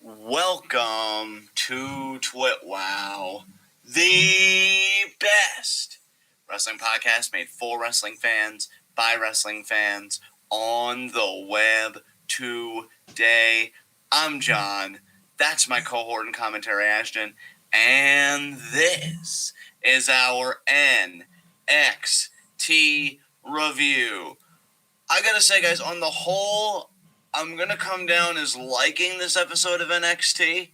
Welcome to TWitWoW, the best wrestling podcast made for wrestling fans, by wrestling fans, on the web today. I'm John, that's my cohort and commentary Ashton, and this is our NXT review. I gotta say, guys, on the whole, I'm going to come down as liking this episode of NXT.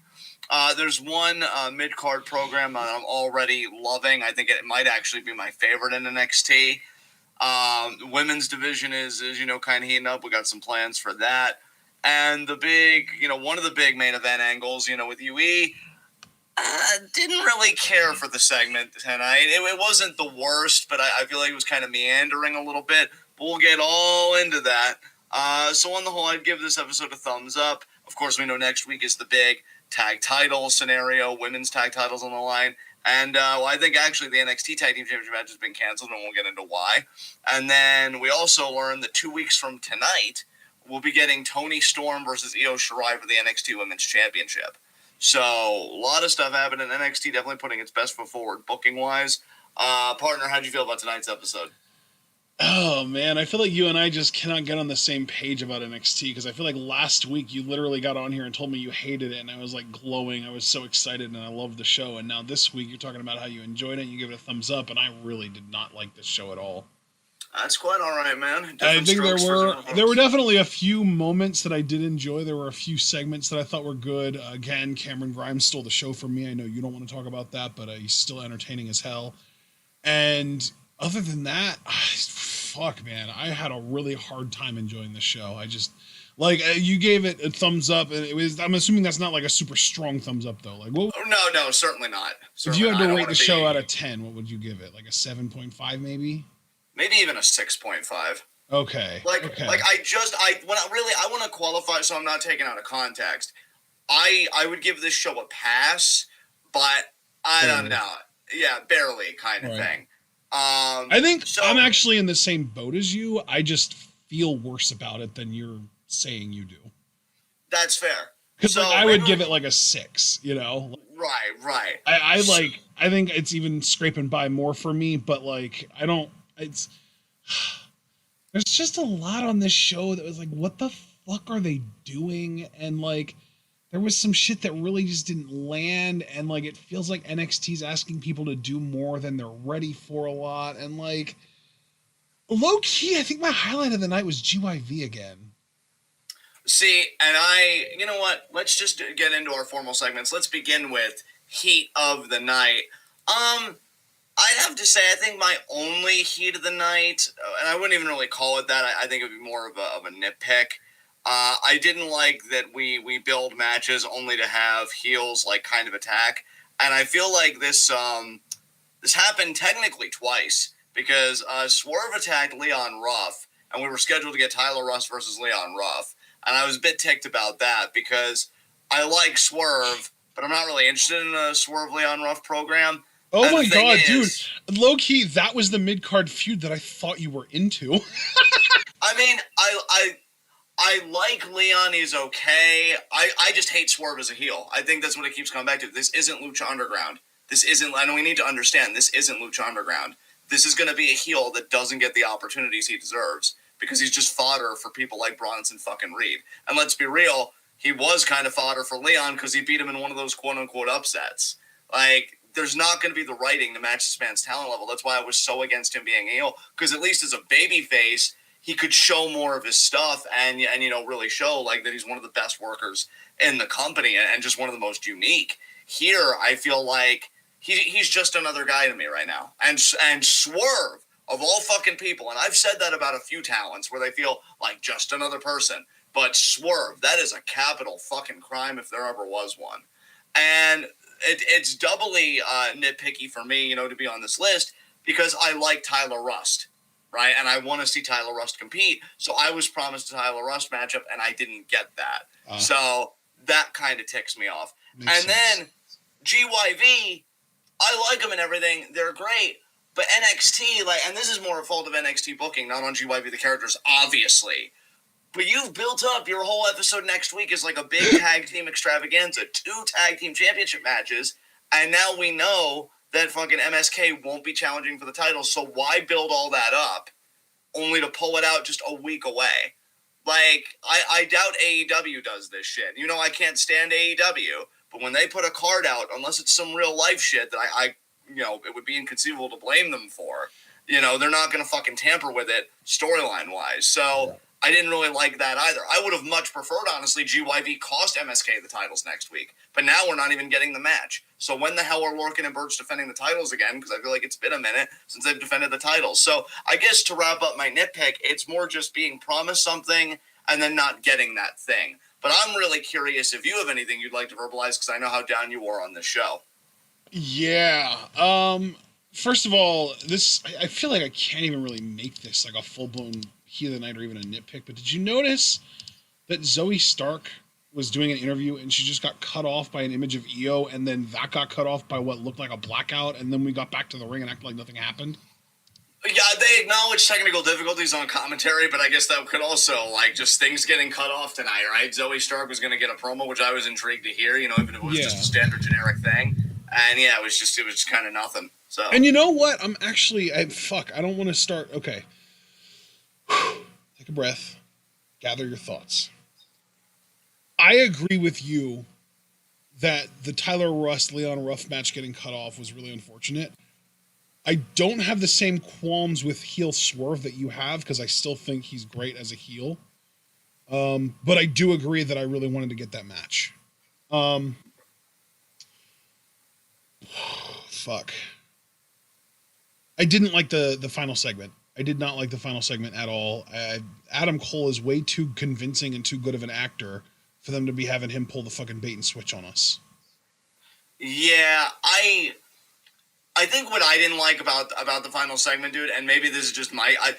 There's one mid-card program that I'm already loving. I think it might actually be my favorite in NXT. Women's division is kind of heating up. We got some plans for that. And the big, one of the big main event angles, with UE, didn't really care for the segment tonight. It wasn't the worst, but I feel like it was kind of meandering a little bit. But we'll get all into that. So on the whole, I'd give this episode a thumbs up. Of course, we know next week is the big tag title scenario, women's tag titles on the line. And I think actually the NXT Tag Team Championship match has been canceled, and we'll get into why. And then we also learned that 2 weeks from tonight, we'll be getting Toni Storm versus Io Shirai for the NXT Women's Championship. So a lot of stuff happened in NXT, definitely putting its best foot forward booking-wise. Partner, how'd you feel about tonight's episode? Oh, man, I feel like you and I just cannot get on the same page about NXT, because I feel like last week you literally got on here and told me you hated it, and I was, like, glowing. I was so excited, and I loved the show, and now this week you're talking about how you enjoyed it, and you give it a thumbs up, and I really did not like this show at all. That's quite all right, man. I think there were definitely a few moments that I did enjoy. There were a few segments that I thought were good. Again, Cameron Grimes stole the show from me. I know you don't want to talk about that, but he's still entertaining as hell. And other than that, fuck, man, I had a really hard time enjoying the show. I just, you gave it a thumbs up, and I'm assuming that's not like a super strong thumbs up, though. Like, what? No, certainly not. If you had to rate the show out of 10, what would you give it? Like a 7.5, maybe? Maybe even a 6.5. Okay. I want to qualify, so I'm not taken out of context. I would give this show a pass, but I don't know. Yeah, barely kind of thing. I think I'm actually in the same boat as you. I just feel worse about it than you're saying you do. That's fair. Because I would give it like a 6, Right. I think it's even scraping by more for me, but there's just a lot on this show that was like, what the fuck are they doing? And there was some shit that really just didn't land, and it feels like NXT's asking people to do more than they're ready for a lot, and low key, I think my highlight of the night was GYV again. See, and you know what? Let's just get into our formal segments. Let's begin with Heat of the Night. I'd have to say, I think my only heat of the night, and I wouldn't even really call it that, I think it would be more of a nitpick. I didn't like that we build matches only to have heels kind of attack, and I feel like this happened technically twice, because Swerve attacked Leon Ruff, and we were scheduled to get Tyler Rust versus Leon Ruff, and I was a bit ticked about that, because I like Swerve, but I'm not really interested in a Swerve Leon Ruff program. Oh my god, dude. Low key, that was the mid-card feud that I thought you were into. I mean, I like Leon, he's okay. I just hate Swerve as a heel. I think that's what it keeps coming back to. This isn't Lucha Underground. And we need to understand, this isn't Lucha Underground. This is going to be a heel that doesn't get the opportunities he deserves, because he's just fodder for people like Bronson fucking Reed. And let's be real, he was kind of fodder for Leon because he beat him in one of those quote-unquote upsets. There's not going to be the writing to match this man's talent level. That's why I was so against him being a heel, because at least as a babyface, he could show more of his stuff and really show that he's one of the best workers in the company and just one of the most unique. Here, I feel like he's just another guy to me right now. And Swerve, of all fucking people, and I've said that about a few talents where they feel like just another person, but Swerve, that is a capital fucking crime if there ever was one. And it's doubly nitpicky for me, to be on this list, because I like Tyler Rust, right? And I want to see Tyler Rust compete. So I was promised a Tyler Rust matchup, and I didn't get that. So that kind of ticks me off. Then GYV, I like them and everything. They're great. But NXT, and this is more a fault of NXT booking, not on GYV, the characters, obviously. But you've built up your whole episode next week is like a big tag team extravaganza, 2 tag team championship matches, and now we know that fucking MSK won't be challenging for the title, so why build all that up only to pull it out just a week away? Like, I doubt AEW does this shit. You know, I can't stand AEW, but when they put a card out, unless it's some real life shit that I you know, it would be inconceivable to blame them for, you know, they're not going to fucking tamper with it storyline-wise. So... yeah. I didn't really like that either. I would have much preferred, honestly, GYV cost MSK the titles next week. But now we're not even getting the match. So when the hell are Lorcan and Birch defending the titles again? Because I feel like it's been a minute since they've defended the titles. So I guess to wrap up my nitpick, it's more just being promised something and then not getting that thing. But I'm really curious if you have anything you'd like to verbalize, because I know how down you were on this show. Yeah. First of all, I feel like I can't even really make this like a full-blown Heat of the Night or even a nitpick, but did you notice that Zoe Stark was doing an interview and she just got cut off by an image of Io, and then that got cut off by what looked like a blackout, and then we got back to the ring and acted like nothing happened? Yeah, they acknowledged technical difficulties on commentary, but I guess that could also, like, just things getting cut off tonight, right? Zoe Stark was going to get a promo, which I was intrigued to hear, you know, even if it was just a standard generic thing. And yeah, it was just kind of nothing. So. And you know what? I don't want to start. Okay. Take a breath. Gather your thoughts. I agree with you that the Tyler Rust-Leon Ruff match getting cut off was really unfortunate. I don't have the same qualms with heel Swerve that you have, because I still think he's great as a heel. But I do agree that I really wanted to get that match. Fuck. I didn't like the final segment. I did not like the final segment at all. Adam Cole is way too convincing and too good of an actor for them to be having him pull the fucking bait and switch on us. Yeah, I think what I didn't like about the final segment, dude, and maybe this is just I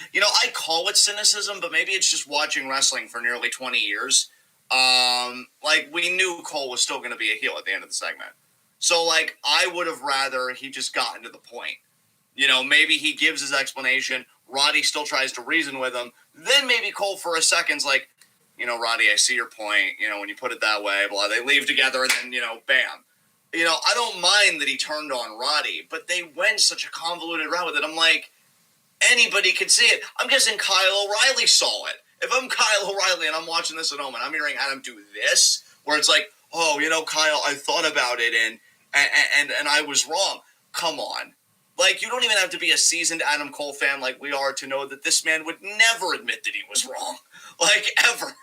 call it cynicism, but maybe it's just watching wrestling for nearly 20 years. Like, we knew Cole was still going to be a heel at the end of the segment. So, like, I would have rather he just gotten to the point. You know, maybe he gives his explanation. Roddy still tries to reason with him. Then maybe Cole for a second's like, you know, Roddy, I see your point. You know, when you put it that way, blah, they leave together and then, you know, bam. You know, I don't mind that he turned on Roddy, but they went such a convoluted route with it. I'm like, anybody could see it. I'm guessing Kyle O'Reilly saw it. If I'm Kyle O'Reilly and I'm watching this at home and I'm hearing Adam do this, where it's like, oh, you know, Kyle, I thought about it and I was wrong. Come on. Like, you don't even have to be a seasoned Adam Cole fan like we are to know that this man would never admit that he was wrong. Like, ever.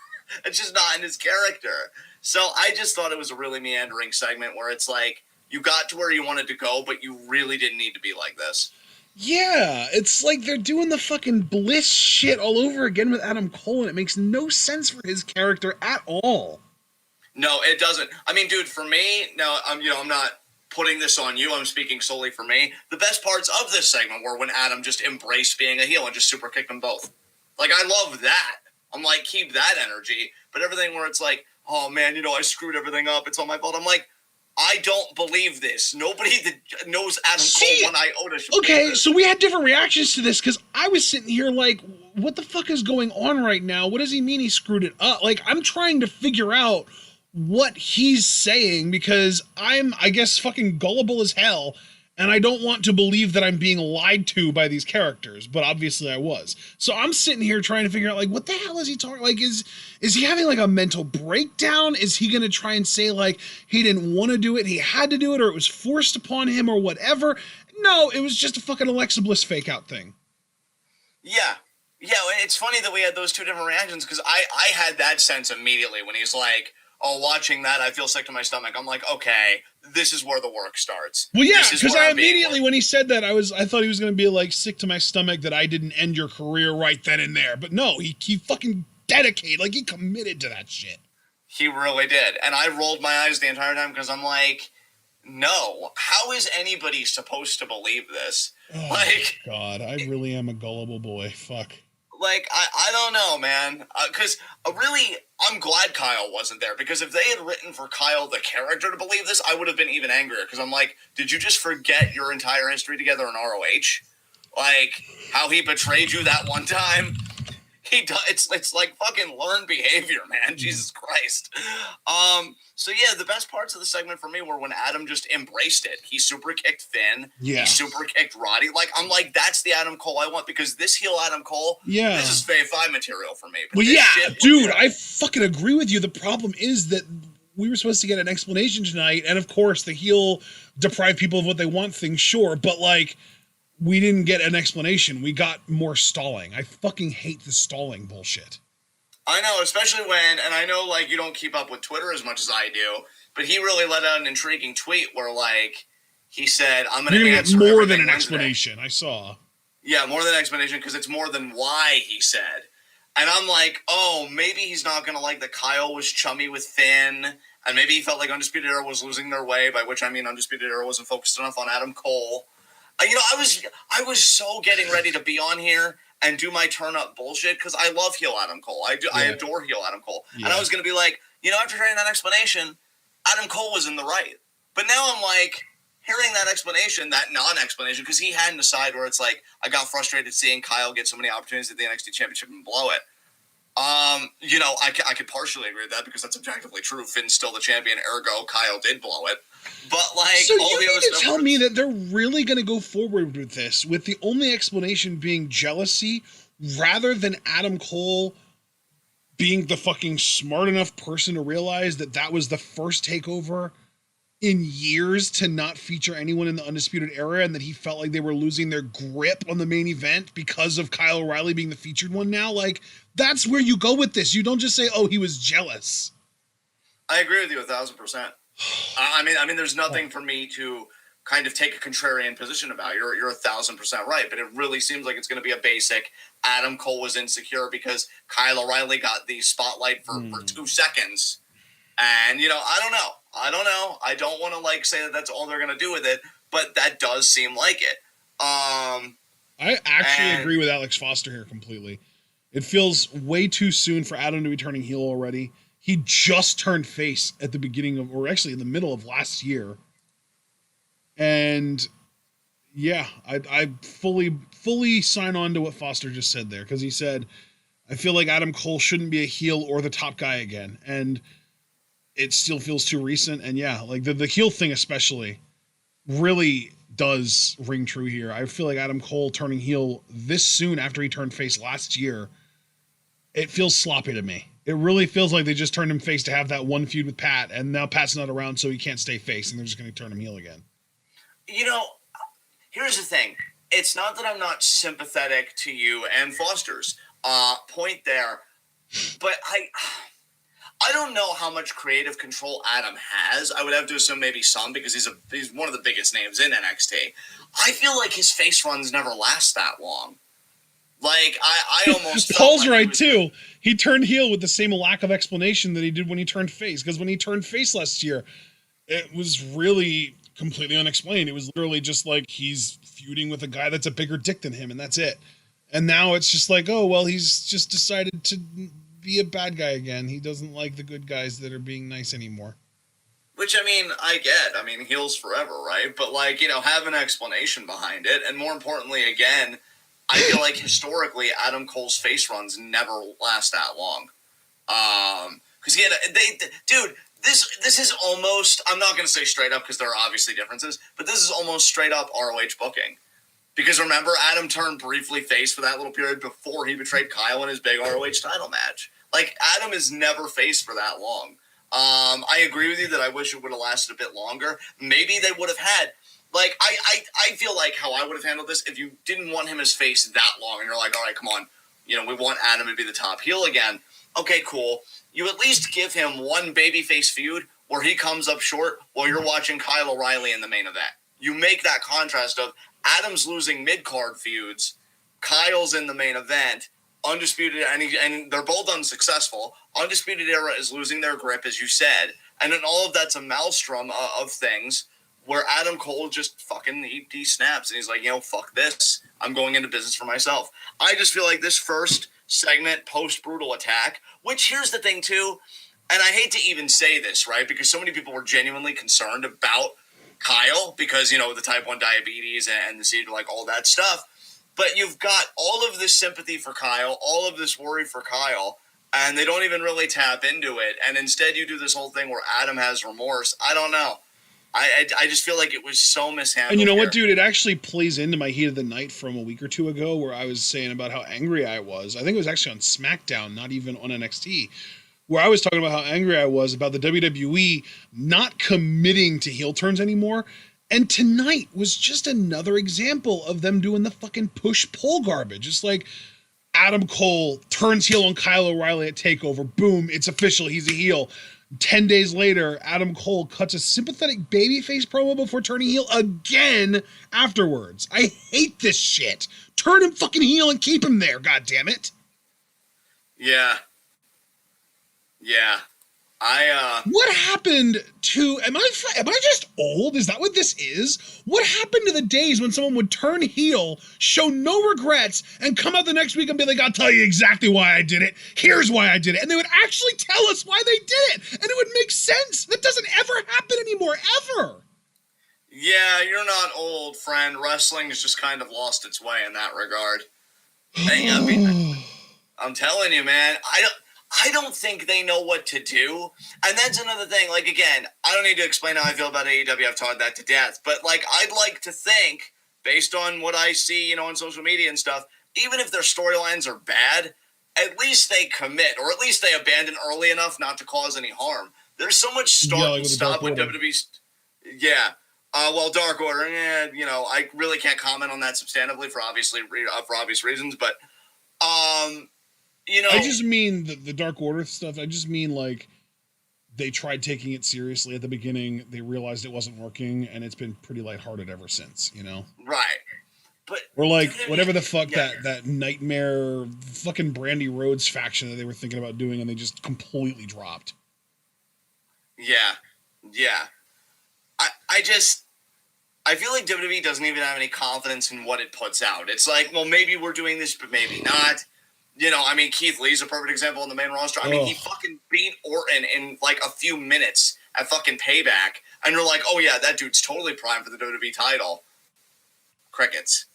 It's just not in his character. So I just thought it was a really meandering segment where it's like, you got to where you wanted to go, but you really didn't need to be like this. Yeah, it's like they're doing the fucking Bliss shit all over again with Adam Cole, and it makes no sense for his character at all. No, it doesn't. I mean, dude, for me, now, I'm not putting this on you. I'm speaking solely for me. The best parts of this segment were when Adam just embraced being a heel and just super kicked them both. Like, I love that. I'm like, keep that energy. But everything where it's like, oh, man, you know, I screwed everything up. It's all my fault. I'm like, I don't believe this. Nobody that knows Adam Cole 1 iota should okay, so we had different reactions to this because I was sitting here like, what the fuck is going on right now? What does he mean he screwed it up? Like, I'm trying to figure out what he's saying because I'm, I guess, fucking gullible as hell, and I don't want to believe that I'm being lied to by these characters, but obviously I was. So I'm sitting here trying to figure out, like, what the hell is he talking? Like, is he having, like, a mental breakdown? Is he going to try and say, like, he didn't want to do it, he had to do it, or it was forced upon him, or whatever? No, it was just a fucking Alexa Bliss fake-out thing. Yeah. Yeah, it's funny that we had those two different reactions, because I had that sense immediately when he's like, oh, watching that, I feel sick to my stomach. I'm like, okay, this is where the work starts. Well, yeah, because I immediately, when he said that, I thought he was going to be like, sick to my stomach that I didn't end your career right then and there. But no, he fucking dedicated, like, he committed to that shit. He really did. And I rolled my eyes the entire time because I'm like, no, how is anybody supposed to believe this? Oh, like, God, I really am a gullible boy. Fuck. Like, I don't know, man. Because really, I'm glad Kyle wasn't there. Because if they had written for Kyle, the character, to believe this, I would have been even angrier. Because I'm like, did you just forget your entire history together in ROH? Like, how he betrayed you that one time? He does. It's like fucking learned behavior, man. Jesus Christ. So yeah, the best parts of the segment for me were when Adam just embraced it. He super kicked Finn. Yeah. He super kicked Roddy. Like, I'm like, that's the Adam Cole I want, because this heel Adam Cole, yeah, this is Fave 5 material for me. But well, yeah, dude, I fucking agree with you. The problem is that we were supposed to get an explanation tonight, and of course the heel deprive people of what they want thing, sure, but like, we didn't get an explanation. We got more stalling. I fucking hate the stalling bullshit. I know, especially when, and I know, like, you don't keep up with Twitter as much as I do, but he really let out an intriguing tweet where, like, he said, I'm going to answer get more than an Wednesday. explanation. I saw. Yeah, more than an explanation, because it's more than why he said. And I'm like, oh, maybe he's not going to like that Kyle was chummy with Finn, and maybe he felt like Undisputed Era was losing their way, by which I mean Undisputed Era wasn't focused enough on Adam Cole. You know, I was so getting ready to be on here and do my turn up bullshit, because I love heel Adam Cole. I adore heel Adam Cole. Yeah. And I was going to be like, you know, after hearing that explanation, Adam Cole was in the right. But now I'm like, hearing that explanation, that non-explanation, because he had an aside where it's like, I got frustrated seeing Kyle get so many opportunities at the NXT Championship and blow it. You know, I could partially agree with that, because that's objectively true. Finn's still the champion, ergo Kyle did blow it. But like, so all you the other need to stuff tell me that they're really going to go forward with this, with the only explanation being jealousy, rather than Adam Cole being the fucking smart enough person to realize that that was the first takeover in years to not feature anyone in the Undisputed Era, and that he felt like they were losing their grip on the main event because of Kyle O'Reilly being the featured one now. Like, that's where you go with this. You don't just say, oh, he was jealous. I agree with you 1,000%. I mean, there's nothing for me to kind of take a contrarian position about. You're 1,000% right, but it really seems like it's going to be a basic Adam Cole was insecure because Kyle O'Reilly got the spotlight for 2 seconds. And, you know, I don't know. I don't want to, like, say that that's all they're going to do with it, but that does seem like it. I actually agree with Alex Foster here completely. It feels way too soon for Adam to be turning heel already. He just turned face at the beginning of, or actually in the middle of last year. And yeah, I fully sign on to what Foster just said there, because he said, I feel like Adam Cole shouldn't be a heel or the top guy again. And it still feels too recent. And yeah, like the heel thing especially really does ring true here. I feel like Adam Cole turning heel this soon after he turned face last year, it feels sloppy to me. It really feels like they just turned him face to have that one feud with Pat, and now Pat's not around, so he can't stay face, and they're just going to turn him heel again. You know, here's the thing. It's not that I'm not sympathetic to you and Foster's point there, but I don't know how much creative control Adam has. I would have to assume maybe some, because he's one of the biggest names in NXT. I feel like his face runs never last that long. Like, I almost Paul's like right, too. He turned heel with the same lack of explanation that he did when he turned face. Because when he turned face last year, it was really completely unexplained. It was literally just like he's feuding with a guy that's a bigger dick than him, and that's it. And now it's just like, oh, well, he's just decided to be a bad guy again. He doesn't like the good guys that are being nice anymore. Which, I mean, I get. I mean, heels forever, right? But, like, you know, have an explanation behind it. And more importantly, again, I feel like historically, Adam Cole's face runs never last that long. Because he had dude, this is almost, I'm not going to say straight up because there are obviously differences, but this is almost straight up ROH booking. Because remember, Adam turned briefly face for that little period before he betrayed Kyle in his big ROH title match. Like, Adam is never face for that long. I agree with you that I wish it would have lasted a bit longer. Maybe they would have had, like, I feel like how I would have handled this if you didn't want him as face that long and you're like, all right, come on, you know, we want Adam to be the top heel again. Okay, cool. You at least give him one babyface feud where he comes up short while you're watching Kyle O'Reilly in the main event. You make that contrast of Adam's losing mid-card feuds, Kyle's in the main event, Undisputed, and they're both unsuccessful. Undisputed Era is losing their grip, as you said, and then all of that's a maelstrom of things where Adam Cole just fucking, he snaps, and he's like, you know, fuck this. I'm going into business for myself. I just feel like this first segment, post-Brutal Attack, which here's the thing, too, and I hate to even say this, right, because so many people were genuinely concerned about Kyle because, you know, the type 1 diabetes and the seed, like all that stuff. But you've got all of this sympathy for Kyle, all of this worry for Kyle, and they don't even really tap into it. And instead you do this whole thing where Adam has remorse. I don't know. I just feel like it was so mishandled. And you know what, dude? It actually plays into my heat of the night from a week or two ago where I was saying about how angry I was. I think it was actually on SmackDown, not even on NXT, where I was talking about how angry I was about the WWE not committing to heel turns anymore. And tonight was just another example of them doing the fucking push-pull garbage. It's like Adam Cole turns heel on Kyle O'Reilly at TakeOver. Boom, it's official. He's a heel. 10 days later, Adam Cole cuts a sympathetic babyface promo before turning heel again afterwards. I hate this shit. Turn him fucking heel and keep him there, goddammit. Yeah. What happened to... Am I just old? Is that what this is? What happened to the days when someone would turn heel, show no regrets, and come out the next week and be like, I'll tell you exactly why I did it. Here's why I did it. And they would actually tell us why they did it. And it would make sense. That doesn't ever happen anymore, ever. Yeah, you're not old, friend. Wrestling has just kind of lost its way in that regard. I mean, I'm telling you, man, I don't think they know what to do. And that's another thing. Like, again, I don't need to explain how I feel about AEW. I've taught that to death. But, like, I'd like to think, based on what I see, on social media and stuff, even if their storylines are bad, at least they commit, or at least they abandon early enough not to cause any harm. There's so much start and stop with WWE. Yeah. Well, Dark Order, I really can't comment on that substantively for obvious reasons. But, I just mean the Dark Order stuff. I just mean, like, they tried taking it seriously at the beginning. They realized it wasn't working, and it's been pretty lighthearted ever since, Right. But or, like, whatever the fuck that nightmare fucking Brandy Rhodes faction that they were thinking about doing, and they just completely dropped. Yeah. I feel like WWE doesn't even have any confidence in what it puts out. It's like, well, maybe we're doing this, but maybe not. Keith Lee's a perfect example on the main roster. He fucking beat Orton in, like, a few minutes at fucking Payback. And you're like, oh, yeah, that dude's totally primed for the WWE title. Crickets.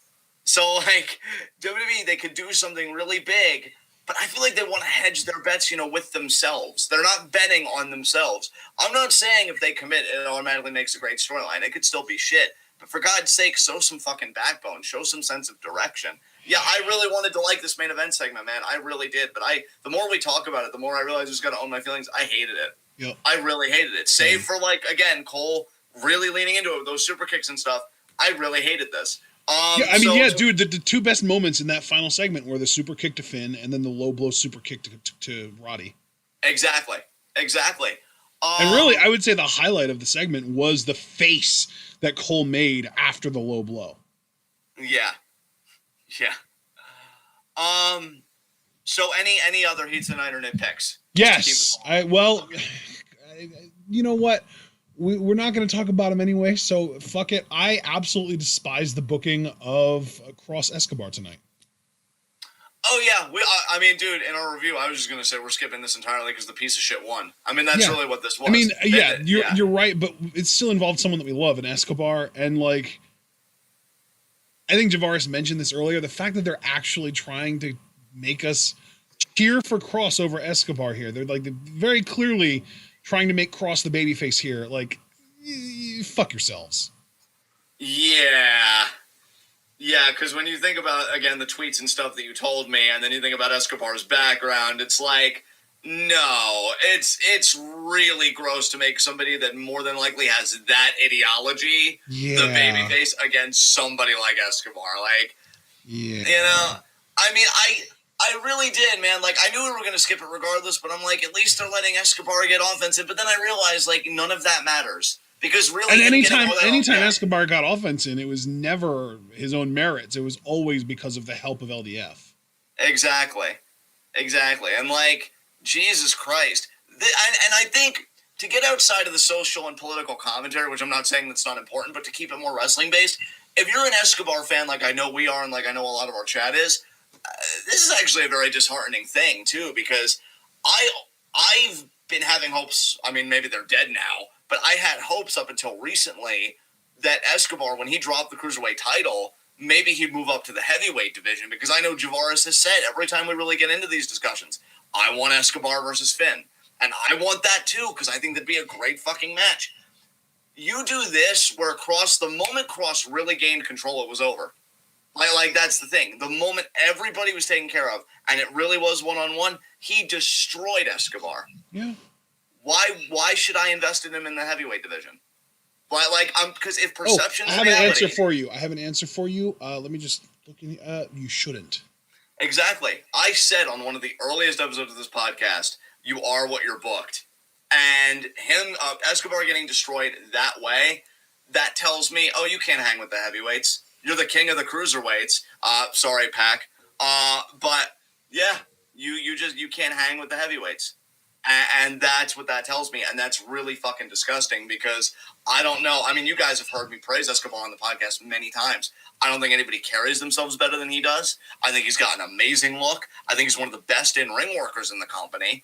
So, like, WWE, they could do something really big, but I feel like they want to hedge their bets, with themselves. They're not betting on themselves. I'm not saying if they commit, it automatically makes a great storyline. It could still be shit. But for God's sake, show some fucking backbone. Show some sense of direction. Yeah, I really wanted to like this main event segment, man. I really did. But the more we talk about it, the more I realize I just got to own my feelings. I hated it. Yep. I really hated it. Save for, like, again, Cole really leaning into it with those super kicks and stuff. I really hated this. Dude, the two best moments in that final segment were the super kick to Finn and then the low blow super kick to Roddy. Exactly. And really, I would say the highlight of the segment was the face that Cole made after the low blow. Yeah. So any other heats tonight or nitpicks? Yes. You know what? We're not going to talk about him anyway, so fuck it. I absolutely despise the booking of Cross Escobar tonight. Oh, yeah. Dude, in our review, I was just going to say we're skipping this entirely because the piece of shit won. That's really what this was. You're right, but it still involved someone that we love, an Escobar, and, like, I think Javaris mentioned this earlier, the fact that they're actually trying to make us cheer for Cross over Escobar here. They're, like, very clearly trying to make Cross the babyface here. Like, fuck yourselves. Yeah, because when you think about, again, the tweets and stuff that you told me, and then you think about Escobar's background, it's like, no, it's really gross to make somebody that more than likely has that ideology the babyface against somebody like Escobar. Like, I really did, man. Like, I knew we were going to skip it regardless, but I'm like, at least they're letting Escobar get offensive. But then I realized, like, none of that matters. Because really... And anytime Escobar got offense in, it was never his own merits. It was always because of the help of LDF. Exactly. And, like, Jesus Christ. And I think to get outside of the social and political commentary, which I'm not saying that's not important, but to keep it more wrestling-based, if you're an Escobar fan like I know we are and like I know a lot of our chat is, this is actually a very disheartening thing, too, because I've been having hopes. Maybe they're dead now, but I had hopes up until recently that Escobar, when he dropped the Cruiserweight title, maybe he'd move up to the heavyweight division, because I know Javaris has said every time we really get into these discussions, I want Escobar versus Finn. And I want that too, because I think that'd be a great fucking match. You do this where the moment Cross really gained control, it was over. Like that's the thing. The moment everybody was taken care of, and it really was one-on-one, he destroyed Escobar. Yeah. Why should I invest in him in the heavyweight division? Because if perception's I have reality, an answer for you. Let me just look in. You shouldn't. Exactly. I said on one of the earliest episodes of this podcast, you are what you're booked. And him, Escobar getting destroyed that way, that tells me, oh, you can't hang with the heavyweights. You're the king of the cruiserweights. Sorry, Pac. But yeah, you can't hang with the heavyweights. And that's what that tells me. And that's really fucking disgusting, because I don't know. I mean, you guys have heard me praise Escobar on the podcast many times. I don't think anybody carries themselves better than he does. I think he's got an amazing look. I think he's one of the best in-ring workers in the company.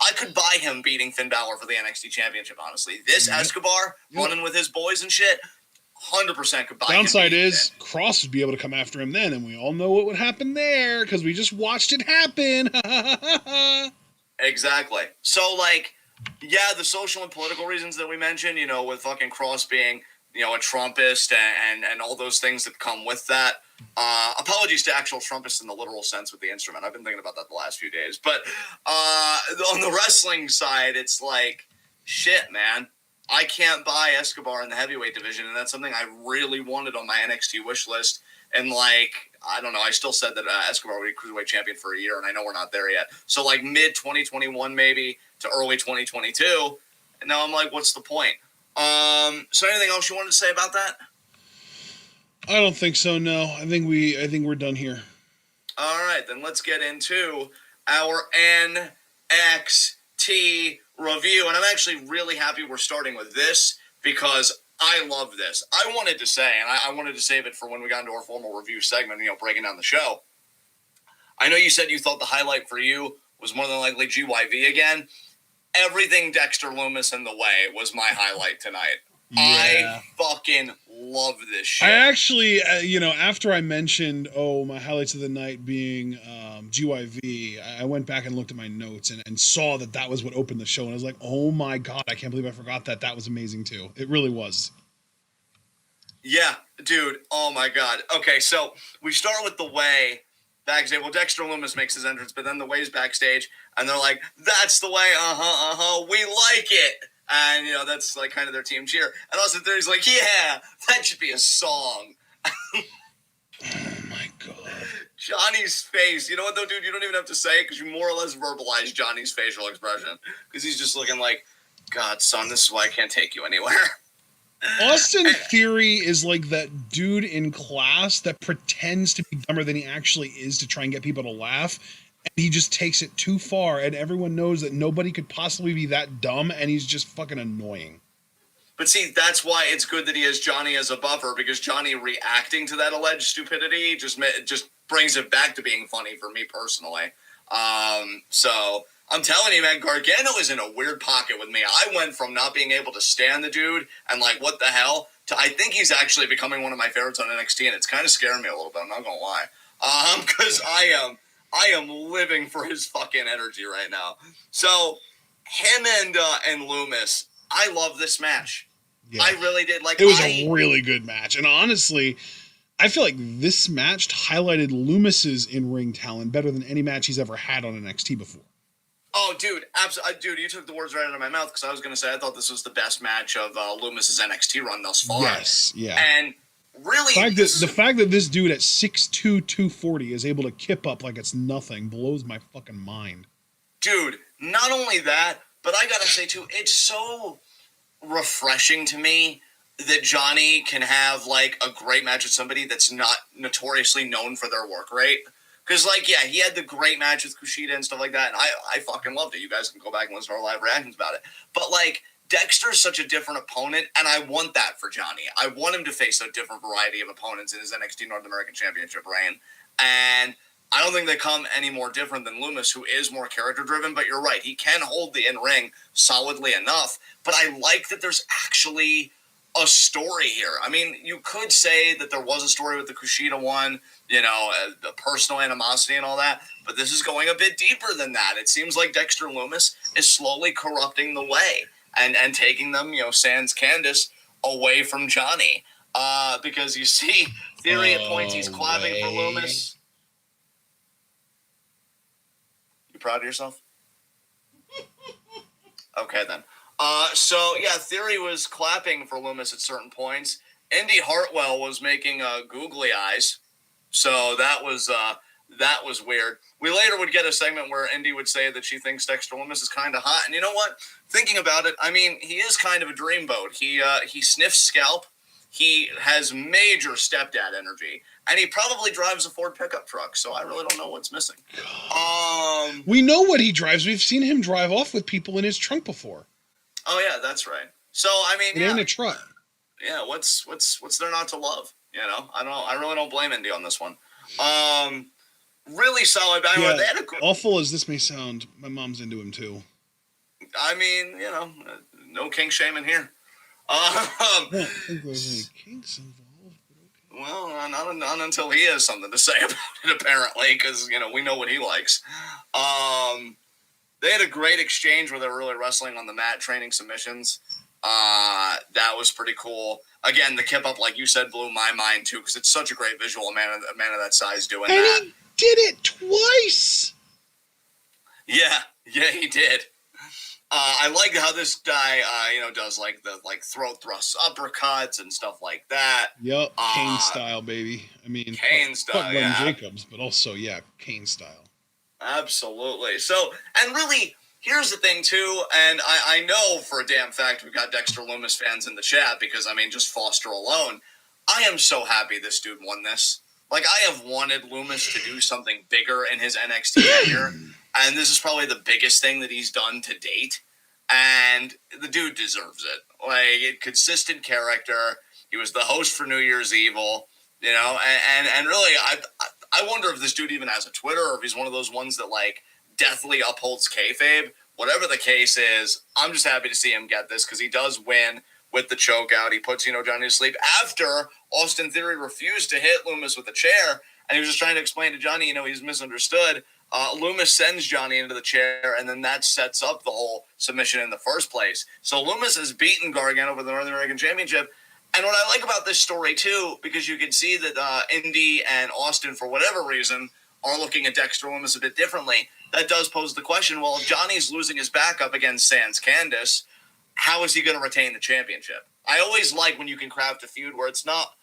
I could buy him beating Finn Balor for the NXT Championship, honestly. This Escobar running with his boys and shit, 100% could buy him. Downside is Cross would be able to come after him then, and we all know what would happen there because we just watched it happen. Exactly. So, like, yeah, the social and political reasons that we mentioned, you know, with fucking Cross being, you know, a Trumpist and all those things that come with that. Apologies to actual Trumpists in the literal sense with the instrument. I've been thinking about that the last few days. But on the wrestling side, it's like, shit, man. I can't buy Escobar in the heavyweight division, and that's something I really wanted on my NXT wish list. And, like, I don't know, I still said that Escobar would be cruiserweight champion for a year, and I know we're not there yet. So, like, mid-2021 maybe to early 2022. And now I'm like, what's the point? So anything else you wanted to say about that? I don't think so, no. I think we're done here. All right, then let's get into our NXT review. And I'm actually really happy we're starting with this, because I love this. I wanted to say, and I wanted to save it for when we got into our formal review segment, you know, breaking down the show. I know you said you thought the highlight for you was more than likely GYV again. Everything Dexter Lumis in the way was my highlight tonight. Yeah. I fucking love this shit. I actually, after I mentioned, my highlights of the night being GYV, I went back and looked at my notes and saw that was what opened the show. And I was like, oh my God, I can't believe I forgot that. That was amazing too. It really was. Yeah, dude. Oh my God. Okay, so we start with the way backstage. Well, Dexter Lumis makes his entrance, but then the way's backstage, and they're like, that's the way, we like it. And, you know, that's like kind of their team cheer. And also there's like, yeah, that should be a song. Oh my God. Johnny's face. You know what though, dude? You don't even have to say it, because you more or less verbalize Johnny's facial expression. Because he's just looking like, God, son, this is why I can't take you anywhere. Austin Theory is like that dude in class that pretends to be dumber than he actually is to try and get people to laugh. And he just takes it too far, and everyone knows that nobody could possibly be that dumb, and he's just fucking annoying. But see, that's why it's good that he has Johnny as a buffer, because Johnny reacting to that alleged stupidity just brings it back to being funny for me personally. So I'm telling you, man, Gargano is in a weird pocket with me. I went from not being able to stand the dude and like, what the hell, to I think he's actually becoming one of my favorites on NXT, and it's kind of scaring me a little bit. I'm not gonna lie, because I am living for his fucking energy right now. So him and Lumis, I love this match. Yeah. I really did. Like, it was a really good match, and honestly, I feel like this match highlighted Lumis's in-ring talent better than any match he's ever had on NXT before. Oh, dude, absolutely, dude! You took the words right out of my mouth, because I was going to say I thought this was the best match of Lumis's NXT run thus far. Yes, yeah, and really, the fact that this dude at 6'2", 240 is able to kip up like it's nothing blows my fucking mind. Dude, not only that, but I gotta say too, it's so refreshing to me that Johnny can have like a great match with somebody that's not notoriously known for their work rate. Because, like, yeah, he had the great match with Kushida and stuff like that, and I fucking loved it. You guys can go back and listen to our live reactions about it. But, like, Dexter's such a different opponent, and I want that for Johnny. I want him to face a different variety of opponents in his NXT North American Championship reign. And I don't think they come any more different than Lumis, who is more character-driven. But you're right, he can hold the in-ring solidly enough. But I like that there's actually a story here. I mean, you could say that there was a story with the Kushida one, the personal animosity and all that, but this is going a bit deeper than that. It seems like Dexter Lumis is slowly corrupting the way and taking them, sans Candice, away from Johnny. Because you see Theory at points, he's clapping for Lumis. You proud of yourself? Okay, then. Theory was clapping for Lumis at certain points. Indy Hartwell was making googly eyes, so that was weird. We later would get a segment where Indy would say that she thinks Dexter Lumis is kind of hot, and you know what? Thinking about it, I mean, he is kind of a dreamboat. He sniffs scalp. He has major stepdad energy, and he probably drives a Ford pickup truck. So I really don't know what's missing. We know what he drives. We've seen him drive off with people in his trunk before. Oh yeah, that's right. So I mean, it ain't a truck. Yeah, what's there not to love? I really don't blame Indy on this one. Really solid battle. Yeah, awful as this may sound, my mom's into him too. I mean, no king shaming here. I don't think there's any kinks involved. But okay. Well, not until he has something to say about it, apparently, because we know what he likes. They had a great exchange where they were really wrestling on the mat, training submissions. That was pretty cool. Again, the kip up, like you said, blew my mind too, because it's such a great visual. A man of that size doing that. And he did it twice. Yeah, he did. I like how this guy, does like the throat thrusts, uppercuts, and stuff like that. Yep, Kane style, baby. I mean, Kane style, yeah. Jacobs, but also, Kane style. Absolutely. So, and really, here's the thing, too, and I know for a damn fact we've got Dexter Lumis fans in the chat because, I mean, just Foster alone. I am so happy this dude won this. Like, I have wanted Lumis to do something bigger in his NXT tenure, and this is probably the biggest thing that he's done to date, and the dude deserves it. Like, consistent character. He was the host for New Year's Evil, and really, I wonder if this dude even has a Twitter or if he's one of those ones that, deathly upholds kayfabe. Whatever the case is, I'm just happy to see him get this because he does win with the choke out. He puts, Johnny to sleep after Austin Theory refused to hit Lumis with a chair, and he was just trying to explain to Johnny, he's misunderstood. Lumis sends Johnny into the chair, and then that sets up the whole submission in the first place. So Lumis has beaten Gargano for the North American Championship. And what I like about this story, too, because you can see that Indy and Austin, for whatever reason, are looking at Dexter Lumis a bit differently. That does pose the question, well, if Johnny's losing his backup against Sans Candice, how is he going to retain the championship? I always like when you can craft a feud where it's not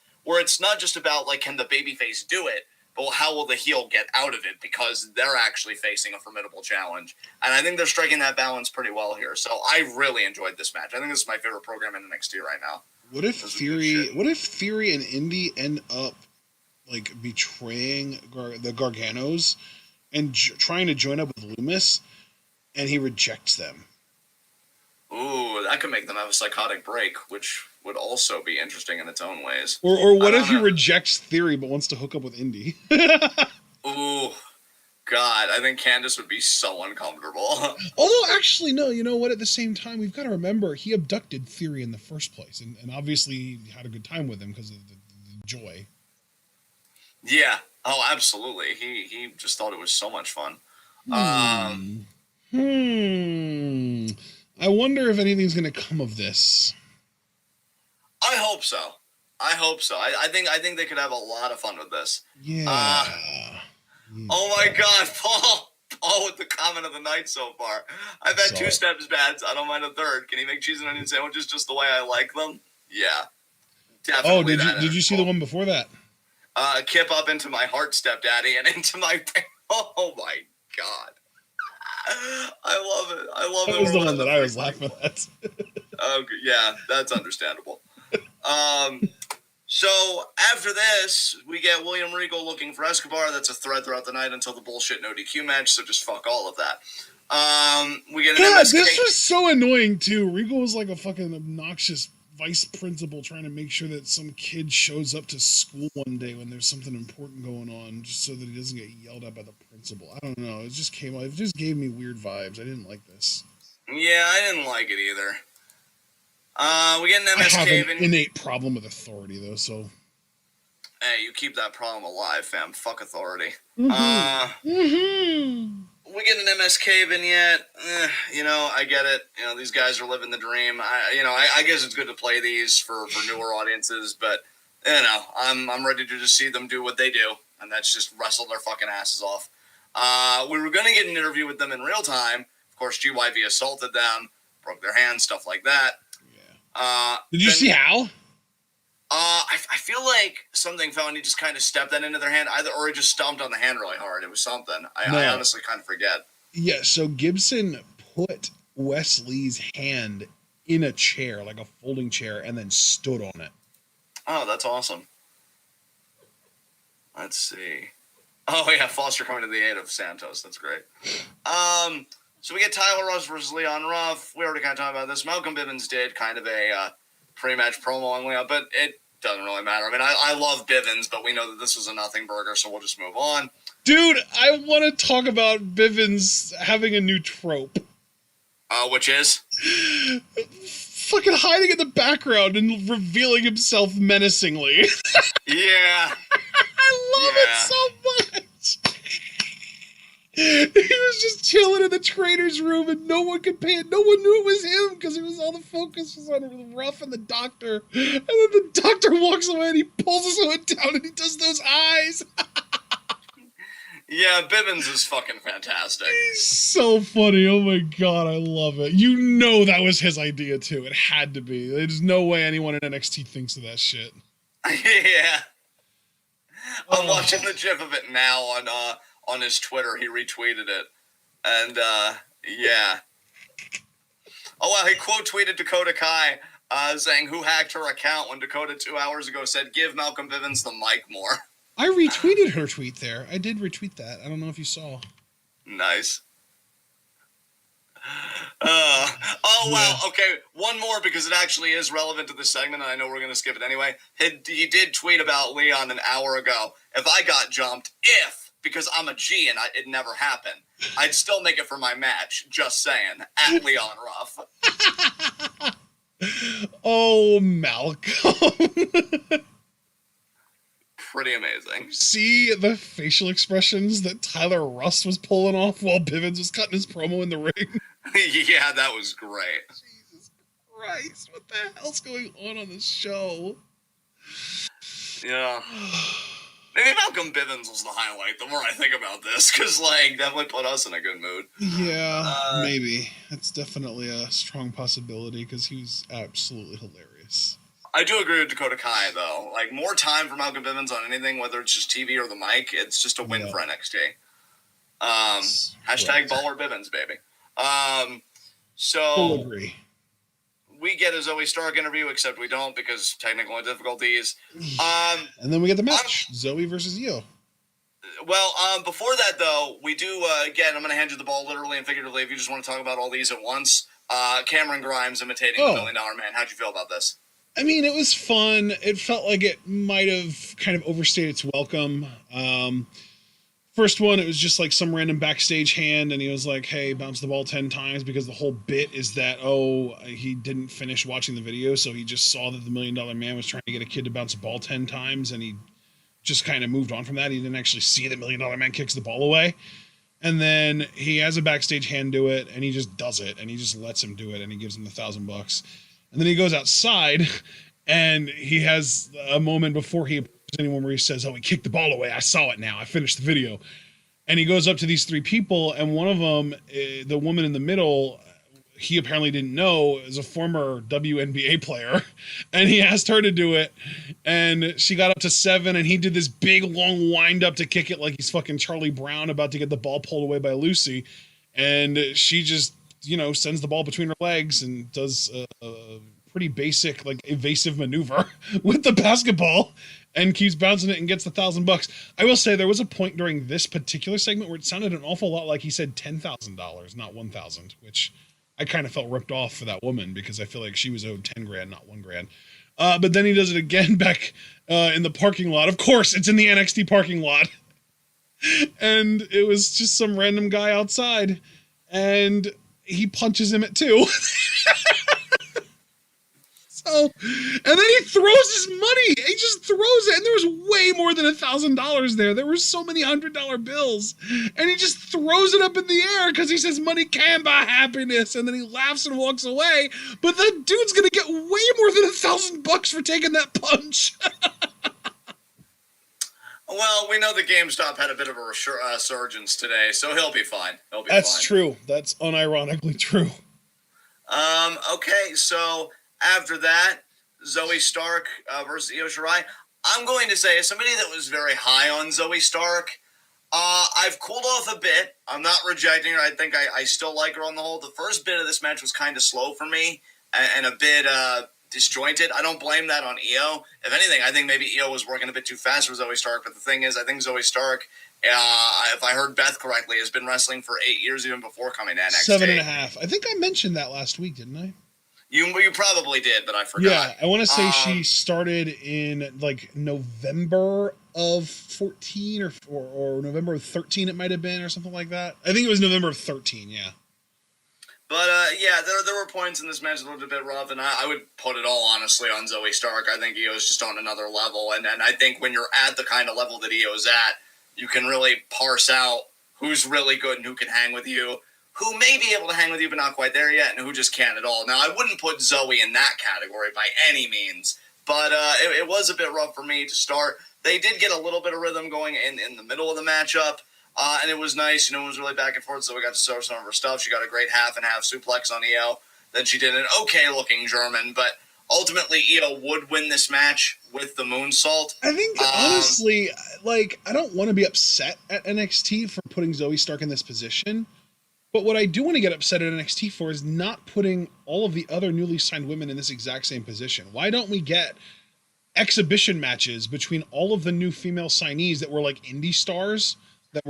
just about, can the babyface do it, but how will the heel get out of it because they're actually facing a formidable challenge. And I think they're striking that balance pretty well here. So I really enjoyed this match. I think this is my favorite program in NXT right now. What if Theory and Indy end up betraying the Garganos and trying to join up with Lumis, and he rejects them? Ooh, that could make them have a psychotic break, which would also be interesting in its own ways. Or what if he rejects Theory but wants to hook up with Indy? Ooh, God, I think Candice would be so uncomfortable. Although, actually, no, you know what? At the same time, we've got to remember he abducted Theory in the first place, and obviously he had a good time with him because of the joy. Yeah. Oh, absolutely. He just thought it was so much fun. I wonder if anything's going to come of this. I hope so. I think they could have a lot of fun with this. Yeah. Oh my God, Paul with the comment of the night so far. I've had 2 steps bads. I don't mind a third. Can he make cheese and onion sandwiches just the way I like them? Yeah. Definitely. Oh, did you see the one before that? Kip up into my heart, stepdaddy, and into my... Oh my God. I love it. That was the one that I was laughing at. Oh, yeah, that's understandable. So after this, we get William Regal looking for Escobar. That's a thread throughout the night until the bullshit no DQ match. So just fuck all of that. We get an MSK. This was so annoying too. Regal was like a fucking obnoxious vice principal trying to make sure that some kid shows up to school one day when there's something important going on, just so that he doesn't get yelled at by the principal. I don't know. It just gave me weird vibes. I didn't like this. Yeah, I didn't like it either. We get an I MS have cave an in. innate problem with authority, though, so. Hey, you keep that problem alive, fam. Fuck authority. We get an MS cave in yet? I get it. These guys are living the dream. I guess it's good to play these for newer audiences, but I'm ready to just see them do what they do, and that's just wrestle their fucking asses off. We were gonna get an interview with them in real time. Of course, GYV assaulted them, broke their hands, stuff like that. Yeah. Did you see how? I feel like something fell and he just kind of stepped that into their hand, or he just stomped on the hand really hard. It was something. I honestly kind of forget. Yeah, so Gibson put Wesley's hand in a chair, like a folding chair, and then stood on it. Oh, that's awesome. Let's see. Oh, yeah, Foster coming to the aid of Santos. That's great. So we get Tyler Rush versus Leon Ruff. We already kind of talked about this. Malcolm Bivens did kind of a pre-match promo on Leon, but it doesn't really matter. I mean, I love Bivens, but we know that this was a nothing burger, so we'll just move on. Dude, I want to talk about Bivens having a new trope. Which is? Fucking hiding in the background and revealing himself menacingly. Yeah. I love it so much. He was just chilling in the trainer's room and no one could pay it. No one knew it was him because all the focus was on Ruff and the doctor. And then the doctor walks away and he pulls his hood down and he does those eyes. Yeah, Bivens is fucking fantastic. He's so funny. Oh my god, I love it. You know that was his idea too. It had to be. There's no way anyone in NXT thinks of that shit. Yeah. I'm watching the gif of it now on his Twitter. He retweeted it. And yeah. Oh wow, he quote tweeted Dakota Kai saying who hacked her account when Dakota 2 hours ago said give Malcolm Bivens the mic more. I retweeted her tweet there. I did retweet that. I don't know if you saw. Nice. Wow. Okay, one more because it actually is relevant to this segment, and I know we're going to skip it anyway. He did tweet about Leon an hour ago. If I got jumped, because I'm a G and it never happened, I'd still make it for my match. Just saying. At Leon Ruff. Oh, Malcolm. Pretty amazing. See the facial expressions that Tyler Russ was pulling off while Bivens was cutting his promo in the ring? Yeah, that was great. Jesus Christ, what the hell's going on this show? Yeah. Maybe Malcolm Bivens was the highlight the more I think about this, because, definitely put us in a good mood. Yeah, maybe. That's definitely a strong possibility, because he was absolutely hilarious. I do agree with Dakota Kai, though. More time for Malcolm Bivens on anything, whether it's just TV or the mic, it's just a win for NXT. Hashtag Baller Bivens, baby. So Full agree. We get a Zoe Stark interview, except we don't because technical difficulties. And then we get the match, Zoe versus Io. Well, before that, though, we do, again, I'm going to hand you the ball literally and figuratively if you just want to talk about all these at once. Cameron Grimes imitating the $1 Million Man. How'd you feel about this? I mean, it was fun. It felt like it might have kind of overstayed its welcome. First one, it was just like some random backstage hand, and he was like, hey, bounce the ball 10 times, because the whole bit is that, he didn't finish watching the video, so he just saw that the $1 Million Man was trying to get a kid to bounce a ball 10 times, and he just kind of moved on from that. He didn't actually see that $1 Million Man kicks the ball away. And then he has a backstage hand do it, and he just does it, and he just lets him do it, and he gives him the $1,000. And then he goes outside, and he has a moment before he approaches anyone where he says, he kicked the ball away. I saw it now. I finished the video. And he goes up to these three people, and one of them, the woman in the middle, he apparently didn't know, is a former WNBA player. And he asked her to do it, and she got up to 7, and he did this big, long wind-up to kick it like he's fucking Charlie Brown about to get the ball pulled away by Lucy. And she just sends the ball between her legs and does a pretty basic, evasive maneuver with the basketball and keeps bouncing it and gets the $1,000. I will say there was a point during this particular segment where it sounded an awful lot like he said $10,000, not 1,000, which I kind of felt ripped off for that woman because I feel like she was owed 10 grand, not 1 grand. But then he does it again back in the parking lot. Of course, it's in the NXT parking lot. And it was just some random guy outside. And he punches him at 2. And then he throws his money. He just throws it. And there was way more than $1,000 there. There were so many $100 bills. And he just throws it up in the air because he says money can buy happiness. And then he laughs and walks away. But that dude's going to get way more than $1,000 for taking that punch. Well, we know the GameStop had a bit of a resurgence today, so he'll be fine. That's true. That's unironically true. Okay, so after that, Zoe Stark versus Io Shirai. I'm going to say, as somebody that was very high on Zoe Stark, I've cooled off a bit. I'm not rejecting her. I think I still like her on the whole. The first bit of this match was kind of slow for me and a bit disjointed. I don't blame that on Io. If anything, I think maybe Io was working a bit too fast for Zoe Stark. But the thing is, I think Zoe Stark, if I heard Beth correctly, has been wrestling for 8 years even before coming to NXT. 7.5. I think I mentioned that last week, didn't I? You probably did, but I forgot. Yeah, I want to say she started in like November of 14 or November of 13 it might have been or something like that. I think it was November of 13, yeah. But yeah, there were points in this match that looked a bit rough, and I would put it all honestly on Zoe Stark. I think Io's just on another level, and I think when you're at the kind of level that Io's at, you can really parse out who's really good and who can hang with you, who may be able to hang with you but not quite there yet, and who just can't at all. Now, I wouldn't put Zoe in that category by any means, but it was a bit rough for me to start. They did get a little bit of rhythm going in the middle of the matchup, and it was nice. It was really back and forth, so we got to show some of her stuff. She got a great half-and-half suplex on Io. Then she did an okay-looking German, but ultimately Io would win this match with the moonsault. I think, honestly, I don't want to be upset at NXT for putting Zoe Stark in this position. But what I do want to get upset at NXT for is not putting all of the other newly signed women in this exact same position. Why don't we get exhibition matches between all of the new female signees that were like indie stars that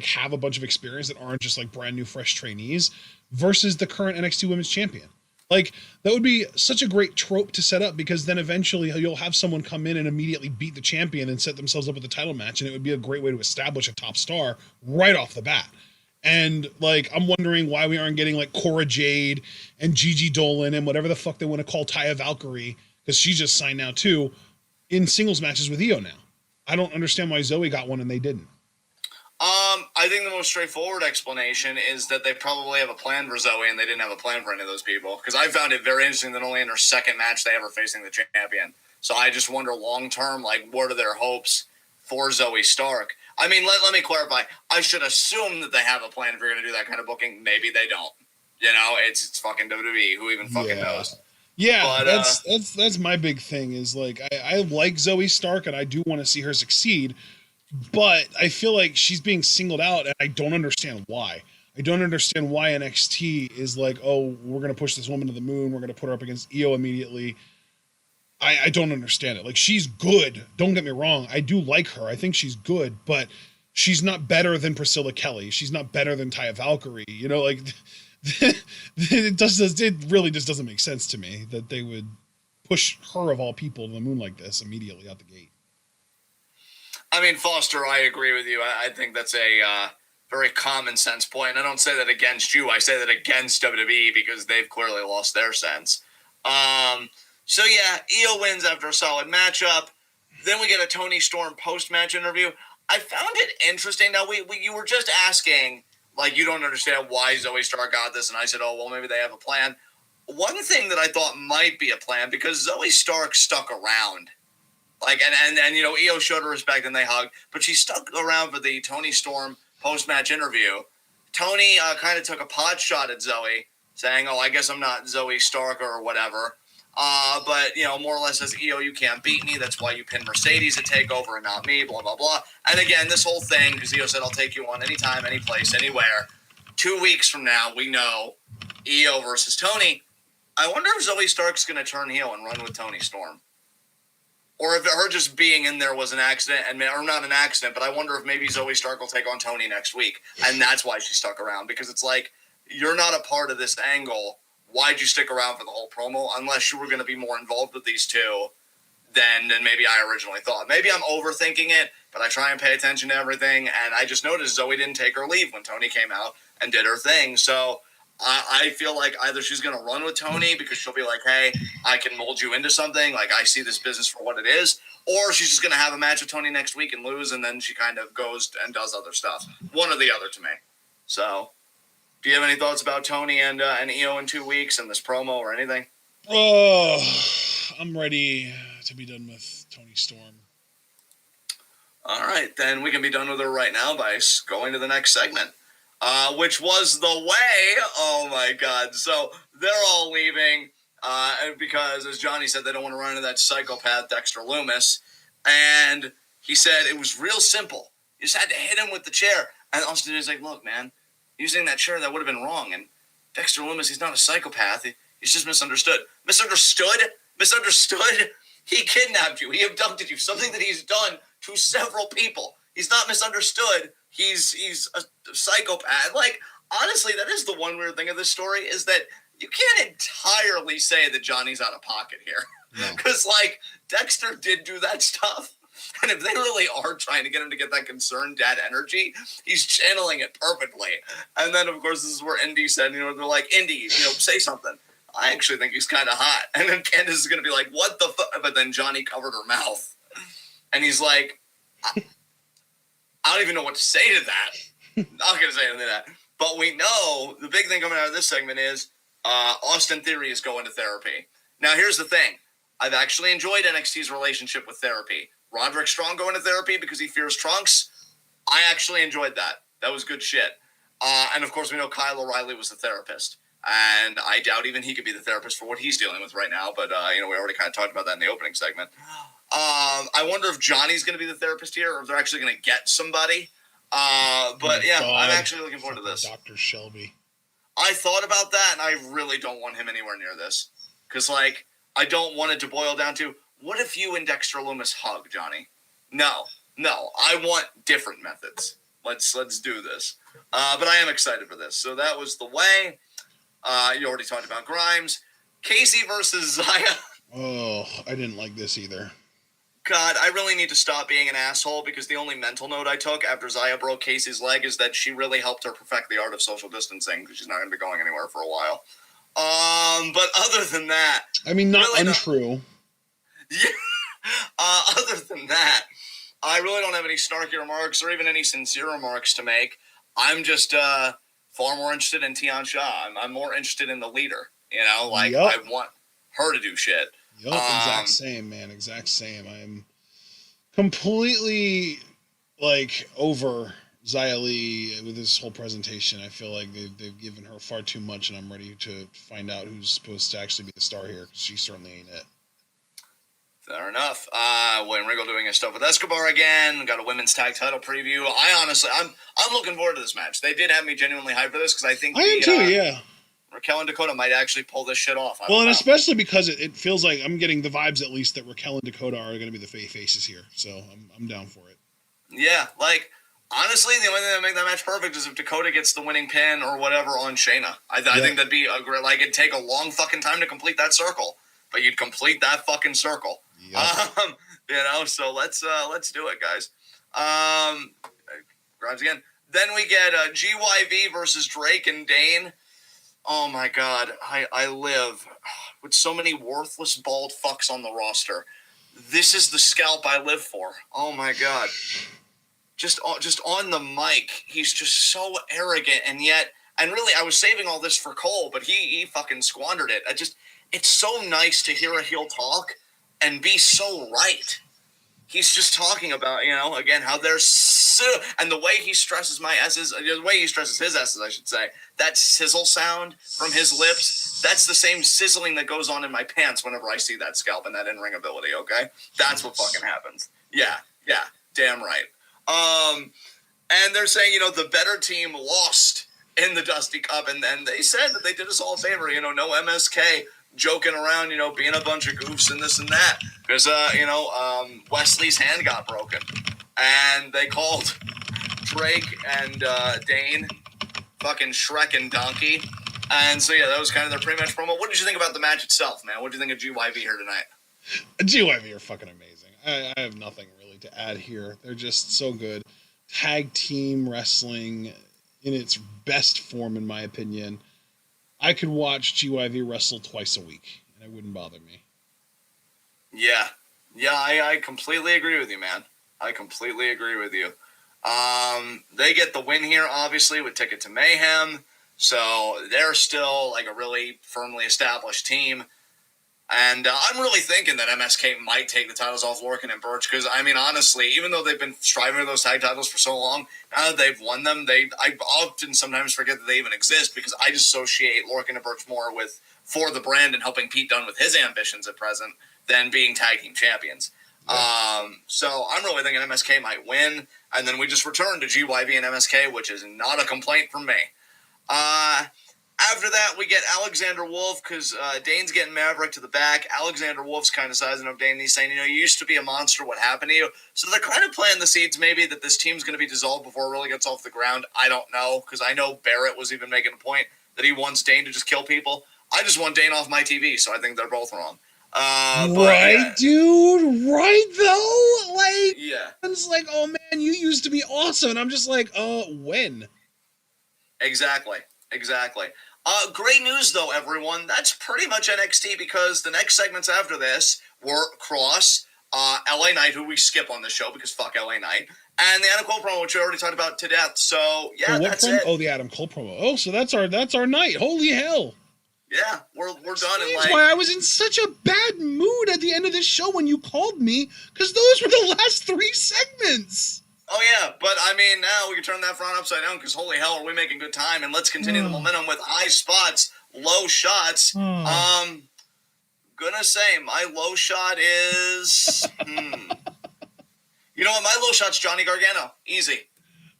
have a bunch of experience that aren't just like brand new fresh trainees versus the current NXT Women's Champion? Like, that would be such a great trope to set up, because then eventually you'll have someone come in and immediately beat the champion and set themselves up with a title match, and it would be a great way to establish a top star right off the bat. And I'm wondering why we aren't getting like Cora Jade and Gigi Dolan and whatever the fuck they want to call Taya Valkyrie, because she just signed now too, in singles matches with Io now. I don't understand why Zoe got one and they didn't. I think the most straightforward explanation is that they probably have a plan for Zoe and they didn't have a plan for any of those people. Because I found it very interesting that only in her second match they ever facing the champion. So I just wonder long term, what are their hopes for Zoe Stark? I mean, let me clarify. I should assume that they have a plan if you're going to do that kind of booking. Maybe they don't. It's fucking WWE. Who even fucking knows? Yeah, but, that's my big thing is I like Zoe Stark and I do want to see her succeed, but I feel like she's being singled out and I don't understand why. I don't understand why NXT is like, oh, we're going to push this woman to the moon. We're going to put her up against Io immediately. I don't understand it. She's good. Don't get me wrong. I do like her. I think she's good, but she's not better than Priscilla Kelly. She's not better than Taya Valkyrie. It really just doesn't make sense to me that they would push her of all people to the moon like this immediately out the gate. I mean, Foster, I agree with you. I think that's a very common sense point. I don't say that against you. I say that against WWE because they've clearly lost their sense. So yeah, Io wins after a solid matchup. Then we get a Toni Storm post-match interview. I found it interesting. Now, you were just asking, you don't understand why Zoe Stark got this, and I said, oh, well, maybe they have a plan. One thing that I thought might be a plan, because Zoe Stark stuck around. And Io showed her respect and they hugged, but she stuck around for the Toni Storm post-match interview. Toni kind of took a pot shot at Zoe, saying, oh, I guess I'm not Zoe Stark or whatever. But, more or less says, Io, you can't beat me. That's why you pinned Mercedes at TakeOver and not me, blah, blah, blah. And again, this whole thing, because Io said, I'll take you on anytime, any place, anywhere. 2 weeks from now, we know Io versus Toni. I wonder if Zoe Stark's going to turn heel and run with Toni Storm. Or if her just being in there was an accident, or not an accident, but I wonder if maybe Zoe Stark will take on Toni next week. And that's why she stuck around, because it's you're not a part of this angle. Why'd you stick around for the whole promo? Unless you were going to be more involved with these two than maybe I originally thought. Maybe I'm overthinking it, but I try and pay attention to everything. And I just noticed Zoe didn't take her leave when Toni came out and did her thing. So I feel like either she's going to run with Tony because she'll be like, hey, I can mold you into something. Like, I see this business for what it is. Or she's just going to have a match with Tony next week and lose, and then she kind of goes and does other stuff. One or the other to me. So, do you have any thoughts about Tony and EO in 2 weeks and this promo or anything? Oh, I'm ready to be done with Tony Storm. All right, then we can be done with her right now by going to the next segment. Which was the way. Oh my God! So they're all leaving because, as Johnny said, they don't want to run into that psychopath Dexter Lumis, and he said it was real simple. You just had to hit him with the chair. And Austin is like, "Look, man, using that chair that would have been wrong." And Dexter Lumis, he's not a psychopath. He's just misunderstood. Misunderstood. He kidnapped you. He abducted you. Something that he's done to several people. He's not misunderstood. He's a psychopath. Like, honestly, that is the one weird thing of this story is that you can't entirely say that Johnny's out of pocket here. Because, like, Dexter did do that stuff. And if they really are trying to get him to get that concerned dad energy, he's channeling it perfectly. And then, of course, this is where Indy said, they're like, Indy, say something. I actually think he's kind of hot. And then Candace is going to be like, what the fuck? But then Johnny covered her mouth. And he's like, I don't even know what to say to that. Not going to say anything to that. But we know the big thing coming out of this segment is Austin Theory is going to therapy. Now, here's the thing. I've actually enjoyed NXT's relationship with therapy. Roderick Strong going to therapy because he fears Trunks. I actually enjoyed that. That was good shit. And, of course, we know Kyle O'Reilly was the therapist. And I doubt even he could be the therapist for what he's dealing with right now. But, we already kind of talked about that in the opening segment. I wonder if Johnny's going to be the therapist here or if they're actually going to get somebody. But, yeah, I'm actually looking forward to this. Dr. Shelby. I thought about that, and I really don't want him anywhere near this. Because, I don't want it to boil down to, what if you and Dexter Lumis hug, Johnny? No. I want different methods. Let's do this. But I am excited for this. So that was the way. You already talked about Grimes. Casey versus Zaya. Oh, I didn't like this either. God, I really need to stop being an asshole because the only mental note I took after Zaya broke Casey's leg is that she really helped her perfect the art of social distancing because she's not going to be going anywhere for a while. But other than that... I mean, not really untrue. Yeah. Other than that, I really don't have any snarky remarks or even any sincere remarks to make. I'm just far more interested in Tian Sha. I'm more interested in the leader. Yep. I want her to do shit. Yep, exact same, man. Exact same. I'm completely, over Xia Li with this whole presentation. I feel like they've given her far too much, and I'm ready to find out who's supposed to actually be the star here, because she certainly ain't it. Fair enough. When Regal doing his stuff with Escobar again, got a women's tag title preview. I'm looking forward to this match. They did have me genuinely hyped for this because I think I am too. Yeah. Raquel and Dakota might actually pull this shit off. And especially because it feels like I'm getting the vibes at least that Raquel and Dakota are going to be the faces here. So I'm down for it. Yeah, honestly, the only thing that would make that match perfect is if Dakota gets the winning pin or whatever on Shayna. I think that'd be a great. It'd take a long fucking time to complete that circle, but you'd complete that fucking circle. Yep. So let's do it, guys. Grimes again. Then we get GYV versus Drake and Dane. Oh my God, I live with so many worthless bald fucks on the roster. This is the scalp I live for. Oh my God. Just on the mic, he's just so arrogant, and really, I was saving all this for Cole, but he fucking squandered it. It's so nice to hear a heel talk and be so right. He's just talking about, again, how there's and the way he stresses my S's, the way he stresses his S's, I should say, that sizzle sound from his lips, that's the same sizzling that goes on in my pants whenever I see that scalp and that in-ring ability, okay? That's what fucking happens. Yeah, damn right. And they're saying, the better team lost in the Dusty Cup, and they said that they did us all a favor, no MSK joking around, being a bunch of goofs and this and that, because, Wesley's hand got broken, and they called Drake and Dane fucking Shrek and Donkey, and so, that was kind of their pre-match promo. What did you think about the match itself, man? What did you think of GYV here tonight? GYV are fucking amazing. I have nothing really to add here. They're just so good. Tag team wrestling in its best form, in my opinion. I could watch GYV wrestle twice a week, and it wouldn't bother me. Yeah. Yeah, I completely agree with you, man. I completely agree with you. They get the win here, obviously, with Ticket to Mayhem. So they're still like a really firmly established team. And I'm really thinking that MSK might take the titles off Lorcan and Birch because, I mean, honestly, even though they've been striving for those tag titles for so long, now that they've won them, I often sometimes forget that they even exist because I just associate Lorcan and Birch more with for the brand and helping Pete Dunne with his ambitions at present than being tag team champions. Yeah. So I'm really thinking MSK might win, and then we just return to GYV and MSK, which is not a complaint from me. After that, we get Alexander Wolf because Dane's getting Maverick to the back. Alexander Wolf's kind of sizing up Dane. He's saying, you used to be a monster. What happened to you? So they're kind of planting the seeds maybe that this team's going to be dissolved before it really gets off the ground. I don't know because I know Barrett was even making a point that he wants Dane to just kill people. I just want Dane off my TV, so I think they're both wrong. Dude? Right, though? Like, yeah. It's like, oh, man, you used to be awesome. And I'm just like, when? Exactly. Great news, though, everyone. That's pretty much NXT because the next segments after this were Cross, LA Knight, who we skip on the show because fuck LA Knight, and the Adam Cole promo, which we already talked about to death. So, yeah, that's it. Oh, the Adam Cole promo. Oh, so that's our night. Holy hell. Yeah, we're done. That's why I was in such a bad mood at the end of this show when you called me, because those were the last 3 segments. Oh, yeah, but I mean, now we can turn that front upside down because holy hell, are we making good time? And let's continue the momentum with high spots, low shots. Gonna say my low shot is... You know what? My low shot's Johnny Gargano. Easy.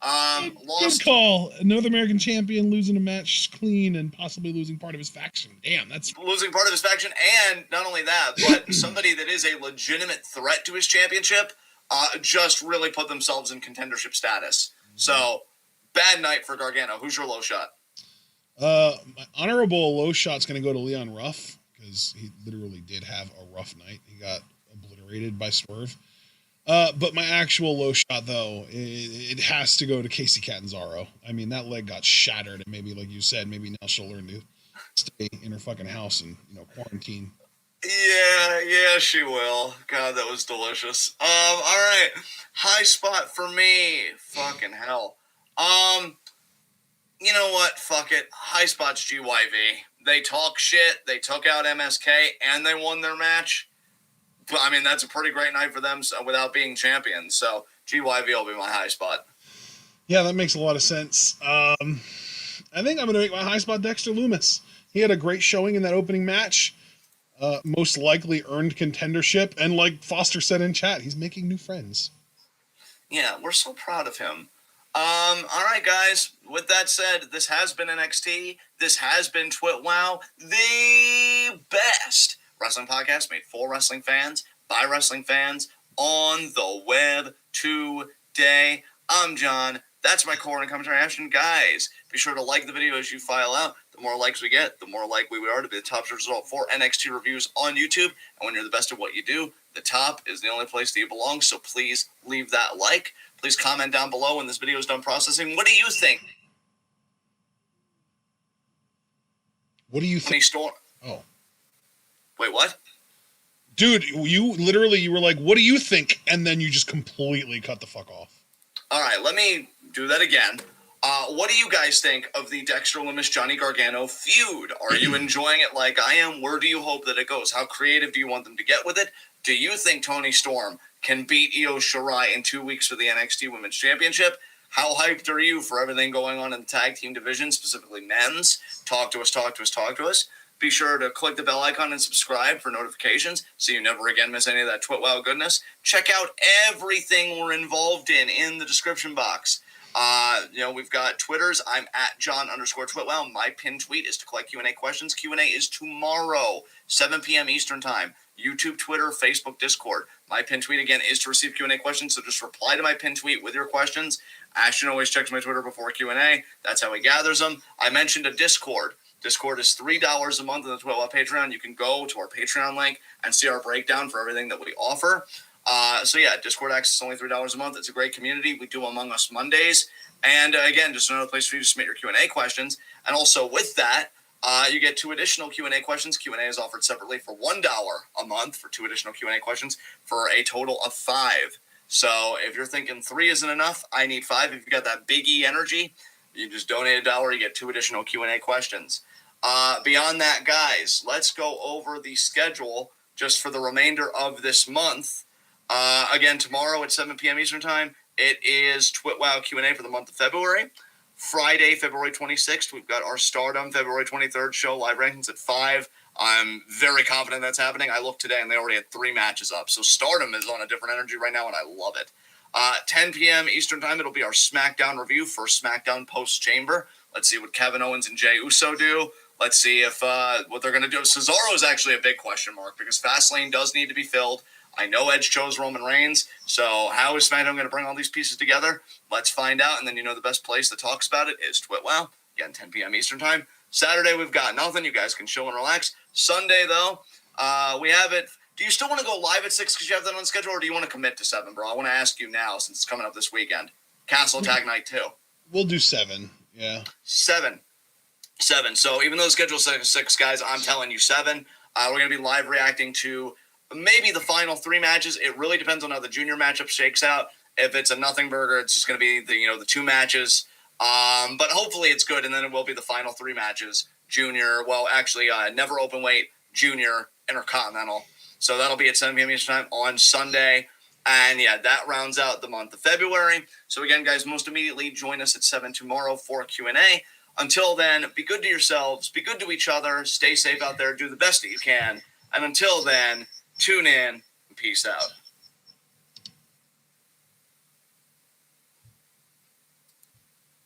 Good call. North American champion losing a match clean and possibly losing part of his faction. Damn, that's... Losing part of his faction, and not only that, but somebody that is a legitimate threat to his championship... just really put themselves in contendership status. So, bad night for Gargano. Who's your low shot? My honorable low shot's going to go to Leon Ruff, because he literally did have a rough night. He got obliterated by Swerve. But my actual low shot, though, it has to go to Casey Catanzaro. I mean, that leg got shattered, and maybe, like you said, maybe now she'll learn to stay in her fucking house and, quarantine. Yeah, she will. God, that was delicious. All right. High spot for me. Fucking hell. You know what? Fuck it. High spot's GYV. They talk shit. They took out MSK, and they won their match. But, I mean, that's a pretty great night for them without being champions. So, GYV will be my high spot. Yeah, that makes a lot of sense. I think I'm going to make my high spot Dexter Lumis. He had a great showing in that opening match. Most likely earned contendership, and like Foster said in chat, he's making new friends. Yeah, we're so proud of him. All right, guys. With that said, this has been NXT. This has been TWitWoW, the best wrestling podcast made for wrestling fans, by wrestling fans, on the web today. I'm John. That's my core and commentary action. Guys, be sure to like the video as you file out. The more likes we get, the more likely we are to be the top search result for NXT reviews on YouTube. And when you're the best at what you do, the top is the only place that you belong. So please leave that like. Please comment down below when this video is done processing. What do you think? What do you think? Oh. Wait, what? Dude, you were like, what do you think? And then you just completely cut the fuck off. All right, let me do that again. What do you guys think of the Dexter Lumis Johnny Gargano feud? Are you enjoying it like I am? Where do you hope that it goes? How creative do you want them to get with it? Do you think Toni Storm can beat Io Shirai in 2 weeks for the NXT Women's Championship? How hyped are you for everything going on in the tag team division, specifically men's? Talk to us. Be sure to click the bell icon and subscribe for notifications so you never again miss any of that TWitWoW goodness. Check out everything we're involved in the description box. We've got Twitters. I'm at John_TWitWoW. My pinned tweet is to collect Q&A questions. Q&A is tomorrow, 7 p.m. Eastern Time. YouTube, Twitter, Facebook, Discord. My pinned tweet, again, is to receive Q&A questions, so just reply to my pinned tweet with your questions. Ashton always checks my Twitter before Q&A. That's how he gathers them. I mentioned a Discord. Discord is $3 a month on the TWitWoW Patreon. You can go to our Patreon link and see our breakdown for everything that we offer. Discord access is only $3 a month. It's a great community. We do Among Us Mondays. And again, just another place for you to submit your Q&A questions. And also with that, You get 2 additional Q&A questions. Q&A is offered separately for $1 a month for 2 additional Q&A questions for a total of 5. So if you're thinking 3 isn't enough, I need 5. If you got that big E energy, you just donate $1, you get 2 additional Q&A questions. Beyond that, guys, let's go over the schedule just for the remainder of this month. Again, tomorrow at 7 p.m. Eastern Time, it is TWitWoW Q&A for the month of February. Friday, February 26th, we've got our Stardom February 23rd show, live rankings at 5. I'm very confident that's happening. I looked today, and they already had 3 matches up. So Stardom is on a different energy right now, and I love it. 10 p.m. Eastern Time, it'll be our SmackDown review for SmackDown Post-Chamber. Let's see what Kevin Owens and Jey Uso do. Let's see if what they're going to do. Cesaro is actually a big question mark because Fastlane does need to be filled. I know Edge chose Roman Reigns, so how is SmackDown going to bring all these pieces together? Let's find out, and then the best place that talks about it is TWitWoW. Again, 10 p.m. Eastern Time. Saturday, we've got nothing. You guys can chill and relax. Sunday, though, we have it. Do you still want to go live at 6 because you have that on schedule, or do you want to commit to 7, bro? I want to ask you now since it's coming up this weekend. Castle Tag Night 2. We'll do 7, yeah. 7. So even though the schedule says 6, guys, I'm telling you 7. We're going to be live reacting to maybe the final 3 matches. It really depends on how the junior matchup shakes out. If it's a nothing burger, it's just going to be the 2 matches. But hopefully it's good, and then it will be the final 3 matches. Junior, never open weight, junior, intercontinental. So that'll be at 7 p.m. Eastern Time on Sunday. And yeah, that rounds out the month of February. So again, guys, most immediately join us at 7 tomorrow for Q&A. Until then, be good to yourselves, be good to each other, stay safe out there, do the best that you can. And until then, tune in and peace out.